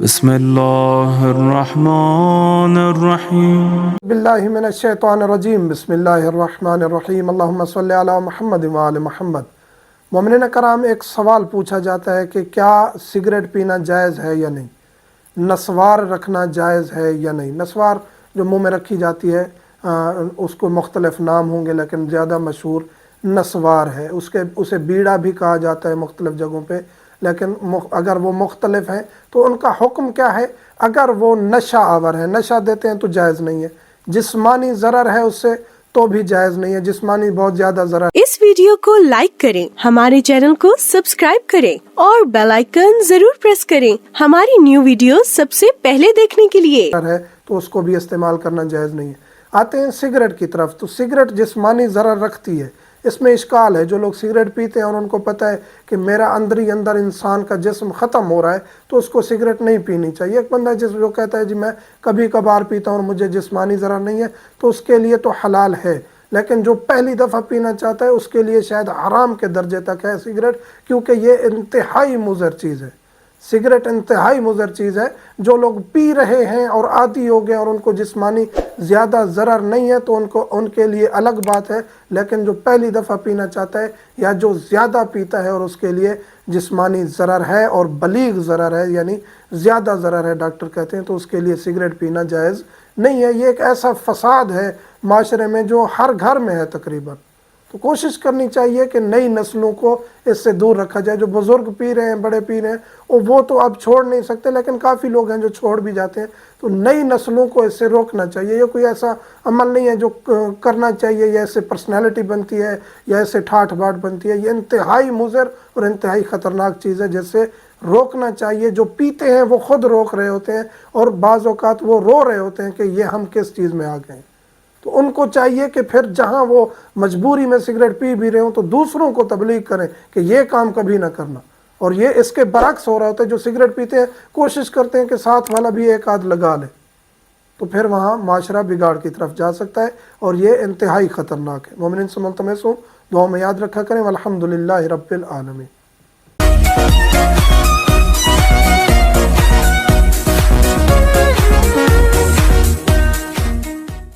بسم اللہ الرحمن الرحیم باللہ من الشیطان الرجیم بسم اللہ الرحمن الرحیم اللہم صلی علی محمد وآل محمد۔ مومنین کرام، ایک سوال پوچھا جاتا ہے کہ کیا سگریٹ پینا جائز ہے یا نہیں، نسوار رکھنا جائز ہے یا نہیں۔ نسوار جو منہ میں رکھی جاتی ہے اس کو مختلف نام ہوں گے، لیکن زیادہ مشہور نسوار ہے۔ اسے بیڑا بھی کہا جاتا ہے مختلف جگہوں پہ، لیکن اگر وہ مختلف ہیں تو ان کا حکم کیا ہے؟ اگر وہ نشہ آور ہے، نشہ دیتے ہیں تو جائز نہیں ہے۔ جسمانی ضرر ہے اس سے تو بھی جائز نہیں ہے، جسمانی بہت زیادہ ضرر اس ویڈیو کو لائک کریں، ہمارے چینل کو سبسکرائب کریں اور بیل آئیکن ضرور پریس کریں ہماری نیو ویڈیو سب سے پہلے دیکھنے کے لیے۔ ہے تو اس کو بھی استعمال کرنا جائز نہیں ہے۔ آتے ہیں سگریٹ کی طرف، تو سگریٹ جسمانی ضرر رکھتی ہے۔ اس میں اشکال ہے، جو لوگ سگریٹ پیتے ہیں اور ان کو پتہ ہے کہ میرا اندر انسان کا جسم ختم ہو رہا ہے تو اس کو سگریٹ نہیں پینی چاہیے۔ ایک بندہ جو کہتا ہے جی میں کبھی کبھار پیتا ہوں اور مجھے جسمانی ضرر نہیں ہے، تو اس کے لیے تو حلال ہے، لیکن جو پہلی دفعہ پینا چاہتا ہے اس کے لیے شاید حرام کے درجے تک ہے سگریٹ، کیونکہ یہ انتہائی مضر چیز ہے۔ سگریٹ انتہائی مضر چیز ہے۔ جو لوگ پی رہے ہیں اور عادی ہو گئے اور ان کو جسمانی زیادہ ضرر نہیں ہے تو ان کے لیے الگ بات ہے، لیکن جو پہلی دفعہ پینا چاہتا ہے یا جو زیادہ پیتا ہے اور اس کے لیے جسمانی ضرر ہے اور بلیغ ضرر ہے، یعنی زیادہ ضرر ہے ڈاکٹر کہتے ہیں، تو اس کے لیے سگریٹ پینا جائز نہیں ہے۔ یہ ایک ایسا فساد ہے معاشرے میں جو ہر گھر میں ہے تقریباً۔ تو کوشش کرنی چاہیے کہ نئی نسلوں کو اس سے دور رکھا جائے۔ جو بزرگ پی رہے ہیں، بڑے پی رہے ہیں، وہ تو اب چھوڑ نہیں سکتے، لیکن کافی لوگ ہیں جو چھوڑ بھی جاتے ہیں۔ تو نئی نسلوں کو اس سے روکنا چاہیے۔ یہ کوئی ایسا عمل نہیں ہے جو کرنا چاہیے، یا ایسے پرسنالٹی بنتی ہے یا ایسے ٹھاٹھ باٹھ بنتی ہے۔ یہ انتہائی مضر اور انتہائی خطرناک چیز ہے جس سے روکنا چاہیے۔ جو پیتے ہیں وہ خود روک رہے ہوتے ہیں، اور بعض اوقات وہ رو رہے ہوتے ہیں کہ یہ ہم کس چیز میں آ گئے ہیں۔ تو ان کو چاہیے کہ پھر جہاں وہ مجبوری میں سگریٹ پی بھی رہے ہوں تو دوسروں کو تبلیغ کریں کہ یہ کام کبھی نہ کرنا۔ اور یہ اس کے برعکس ہو رہا ہوتا ہے، جو سگریٹ پیتے ہیں کوشش کرتے ہیں کہ ساتھ والا بھی ایک آدھ لگا لے، تو پھر وہاں معاشرہ بگاڑ کی طرف جا سکتا ہے، اور یہ انتہائی خطرناک ہے۔ مومنین سے ملتمس ہوں، دعاؤں میں یاد رکھا کریں۔ والحمدللہ رب العالمین۔